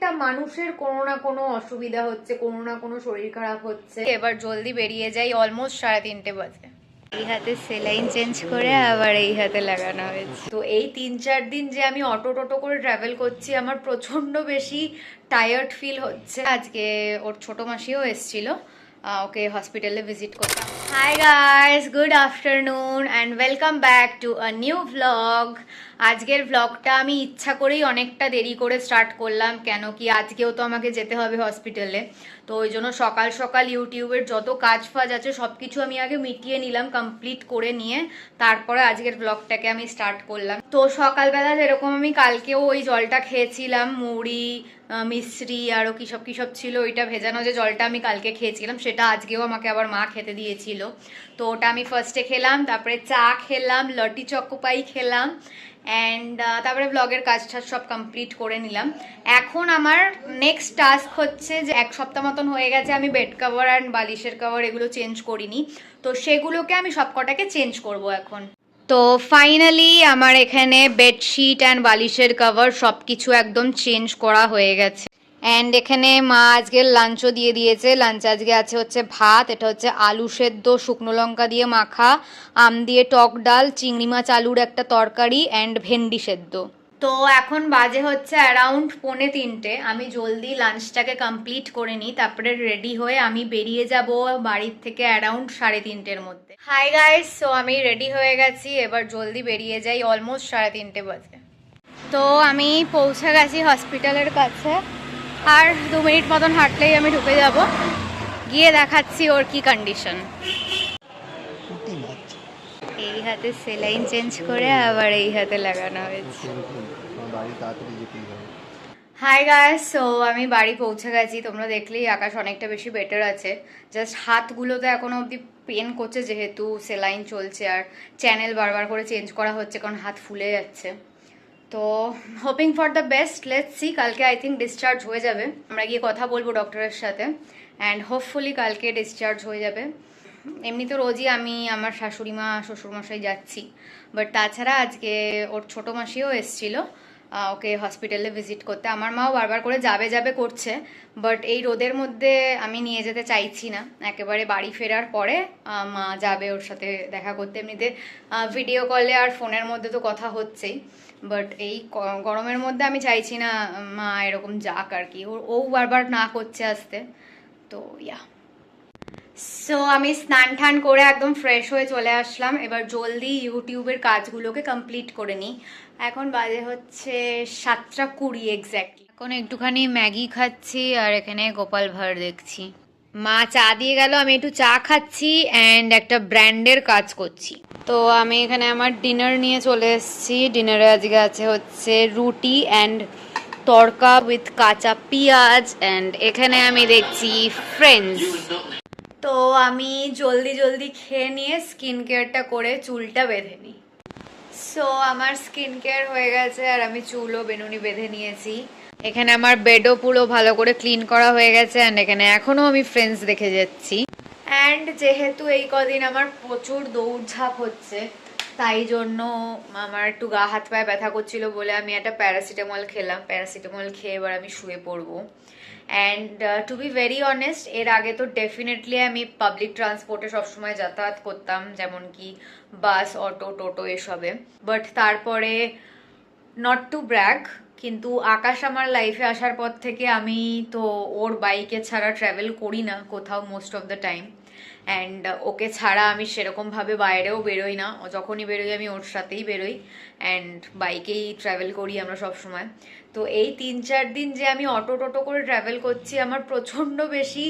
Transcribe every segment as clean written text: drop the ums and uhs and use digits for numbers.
প্রত্যেকটা মানুষের কোনো না কোনো অসুবিধা হচ্ছে, কোনো না কোনো শরীর খারাপ হচ্ছে। এবার জলদি বেরিয়ে যাই, অলমোস্ট 3:30 বাজে। এই হাতে সেলাইন চেঞ্জ করে আবার এই হাতে লাগানো হয়েছে। তো এই 3-4 দিন যে আমি অটো টোটো করে ট্রাভেল করছি, আমার প্রচন্ড বেশি টায়ার্ড ফিল হচ্ছে। আজকে ওর ছোট মাসিও এসেছিল, ওকে হসপিটালে ভিজিট করতাম। Hi guys, good afternoon and welcome back to a new vlog. আজকের ভ্লগটা আমি ইচ্ছা করেই অনেকটা দেরি করে স্টার্ট করলাম, কেন কি আজকেও তো আমাকে যেতে হবে হসপিটালে। তো ওই জন্য সকাল সকাল ইউটিউবের যত কাজ ফাজ আছে সব কিছু আমি আগে মিটিয়ে নিলাম, কমপ্লিট করে নিয়ে তারপরে আজকের ব্লগটাকে আমি স্টার্ট করলাম। তো সকালবেলা যেরকম আমি কালকেও ওই জলটা খেয়েছিলাম, মুড়ি মিশ্রি আরও কিসব কিসব ছিল, ওইটা ভেজানো যে জলটা আমি কালকে খেয়েছিলাম সেটা আজকেও আমাকে আবার মা খেতে দিয়েছিল। তো ওটা আমি ফার্স্টে খেলাম, তারপরে চা খেলাম, লটি চকোপাই খেলাম, অ্যান্ড তারপরে ব্লগের কাজ টাজ সব কমপ্লিট করে নিলাম। এখন আমার নেক্সট টাস্ক হচ্ছে যে 1 সপ্তাহ মতন হয়ে গেছে আমি বেড কভার অ্যান্ড বালিশের কভার এগুলো চেঞ্জ করিনি, তো সেগুলোকে আমি সবকটাকে চেঞ্জ করব এখন। তো ফাইনালি আমার এখানে বেডশিট অ্যান্ড বালিশের কভার সব কিছু একদম চেঞ্জ করা হয়ে গেছে। অ্যান্ড এখানে মা আজকের লাঞ্চও দিয়ে দিয়েছে। লাঞ্চে আজকে আছে হচ্ছে ভাত, এটা হচ্ছে আলু সেদ্ধ শুকনো লঙ্কা দিয়ে মাখা, আম দিয়ে টক ডাল, চিংড়ি মাছ আলুর একটা তরকারি অ্যান্ড ভেন্ডি সেদ্ধ। তো এখন বাজে হচ্ছে অ্যারাউন্ড 2:45। আমি জলদি লাঞ্চটাকে কমপ্লিট করে নিই, তারপরে রেডি হয়ে আমি বেরিয়ে যাব বাড়ির থেকে অ্যারাউন্ড 3:30-এর মধ্যে। হাই গাইস, সো আমি রেডি হয়ে গেছি, এবার জলদি বেরিয়ে যাই, অলমোস্ট 3:30 বাজে। তো আমি পৌঁছে গেছি হসপিটালের কাছে, আর 2 মিনিট মতন হাঁটলেই আমি ঢুকে যাব, গিয়ে দেখাচ্ছি ওর কি কন্ডিশন। এই হাতে সেলাইন চেঞ্জ করে আবার এই হাতে লাগানো হয়েছে। হাই গাইস, সো আমি বাড়ি পৌঁছে গেছি। তোমরা দেখলেই আকাশ অনেকটা বেশি বেটার আছে, জাস্ট হাতগুলোতে এখনো অবধি পেন করছে যেহেতু সেলাইন চলছে, আর চ্যানেল বারবার করে চেঞ্জ করা হচ্ছে কারণ হাত ফুলে যাচ্ছে। তো hoping for the best, let's see. কালকে আই থিঙ্ক ডিসচার্জ হয়ে যাবে, আমরা গিয়ে কথা বলবো ডক্টরের সাথে, অ্যান্ড হোপফুলি কালকে ডিসচার্জ হয়ে যাবে। এমনি তো রোজই আমি আমার শাশুড়ি মা শ্বশুরমশাই যাচ্ছি, বাট তাছাড়া আজকে ওর ছোটো মাসিও এসেছিলো ওকে হসপিটালে ভিজিট করতে। আমার মাও বারবার করে যাবে যাবে করছে, বাট এই রোদের মধ্যে আমি নিয়ে যেতে চাইছি না। একেবারে বাড়ি ফেরার পরে মা যাবে ওর সাথে দেখা করতে। এমনিতে ভিডিও কলে আর ফোনের মধ্যে তো কথা হচ্ছেই, বাট এই গরমের মধ্যে আমি চাইছি না মা এরকম যাক আর কি, ও বারবার না করছে আসতে। তো ইয়া, সো আমি স্নান টান করে একদম ফ্রেশ হয়ে চলে আসলাম, এবার জলদি ইউটিউবের কাজগুলোকে কমপ্লিট করে নিই। এখন বাজে হচ্ছে 7:20 এক্স্যাক্টলি। এখন একটুখানি ম্যাগি খাচ্ছি আর এখানে গোপাল ভাঁড় দেখছি। মা চা দিয়ে গেল, আমি একটু চা খাচ্ছি অ্যান্ড একটা ব্র্যান্ডের কাজ করছি। তো আমি এখানে আমার ডিনার নিয়ে চলে এসেছি। ডিনারে আজকে আছে হচ্ছে রুটি অ্যান্ড তড়কা উইথ কাঁচা পেঁয়াজ, অ্যান্ড এখানে আমি দেখছি ফ্রেন্ডস। তো আমি জলদি জলদি খেয়ে নিয়ে স্কিন কেয়ারটা করে চুলটা বেঁধে নিই। সো আমার স্কিন কেয়ার হয়ে গেছে আর আমি চুলও বেনুনি বেঁধে নিয়েছি। এখানে আমার বেডও পুরো ভালো করে ক্লিন করা হয়ে গেছে, অ্যান্ড এখানে এখনও আমি ফ্রেন্ডস দেখে যাচ্ছি। অ্যান্ড যেহেতু এই কদিন আমার প্রচুর দৌড়ঝাঁপ হচ্ছে, তাই জন্য আমার একটু গা হাত পায়ে ব্যথা করছিল বলে আমি একটা প্যারাসিটামল খেলাম। প্যারাসিটামল খেয়ে এবার আমি শুয়ে পড়বো। And to be very honest, এর আগে তো ডেফিনেটলি আমি পাবলিক ট্রান্সপোর্টে সবসময় যাতায়াত করতাম, যেমন কি বাস, অটো, টোটো এসবে। বাট তারপরে নট টু ব্র্যাগ, কিন্তু আকাশ আমার লাইফে আসার পর থেকে আমি তো ওর বাইকে ছাড়া ট্রাভেল করি না কোথাও most of the time, and okay ছাড়া আমি সেরকমভাবে বাইরেও বেরোই না। যখনই বেরোই আমি ওর সাথেই বেরোই, অ্যান্ড বাইকেই ট্রাভেল করি আমরা সব সময়। তো এই 3-4 দিন যে আমি অটো টোটো করে ট্রাভেল করছি, আমার প্রচণ্ড বেশি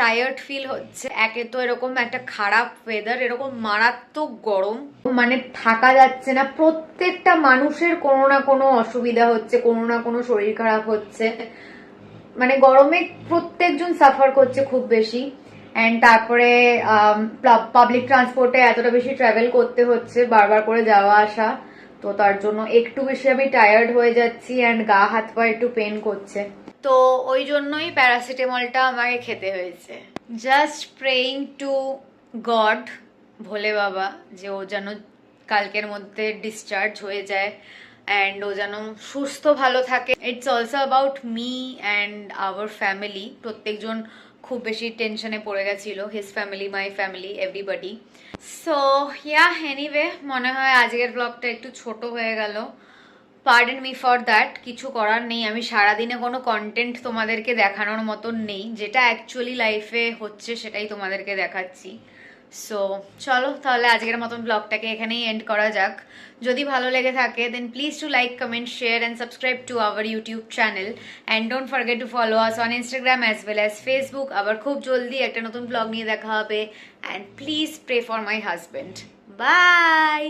টায়ার্ড ফিল হচ্ছে। একে তো এরকম একটা খারাপ ওয়েদার, এরকম মারাত্মক গরম, মানে থাকা যাচ্ছে না। প্রত্যেকটা মানুষের কোনো না কোনো অসুবিধা হচ্ছে, কোনো না কোনো শরীর খারাপ হচ্ছে, মানে গরমে প্রত্যেকজন সাফার করছে খুব বেশি। অ্যান্ড তারপরে পাবলিক ট্রান্সপোর্টে এতটা বেশি ট্রাভেল করতে হচ্ছে, বারবার করে যাওয়া আসা, তো তার জন্য একটু বেশি আমি টায়ার্ড হয়ে যাচ্ছি অ্যান্ড গা হাত পা একটু পেন করছে। তো ওই জন্যই প্যারাসিটামলটা আমাকে খেতে হয়েছে। জাস্ট প্রেইং টু গড, ভোলে বাবা, যে ও যেন কালকের মধ্যে ডিসচার্জ হয়ে যায় অ্যান্ড ও যেন সুস্থ ভালো থাকে। It's also about me and our family. প্রত্যেকজন খুব বেশি টেনশনে পড়ে গেছিলো, his family, my family, everybody. So yeah, anyway, মনে হয় আজকের ব্লগটা একটু ছোট হয়ে গেল, পার্ডন মি ফর দ্যাট। কিছু করার নেই, আমি সারাদিনে কোনো কন্টেন্ট তোমাদেরকে দেখানোর মতন নেই, যেটা অ্যাকচুয়ালি লাইফে হচ্ছে সেটাই তোমাদেরকে দেখাচ্ছি। সো চলো তাহলে আজকের মতন ব্লগটাকে এখানেই এন্ড করা যাক। যদি ভালো লেগে থাকে then please to like, comment, share and subscribe to our YouTube channel and don't forget to follow us on Instagram as well as Facebook. আবার খুব জলদি একটা নতুন ব্লগ নিয়ে দেখা হবে, and please pray for my husband. By.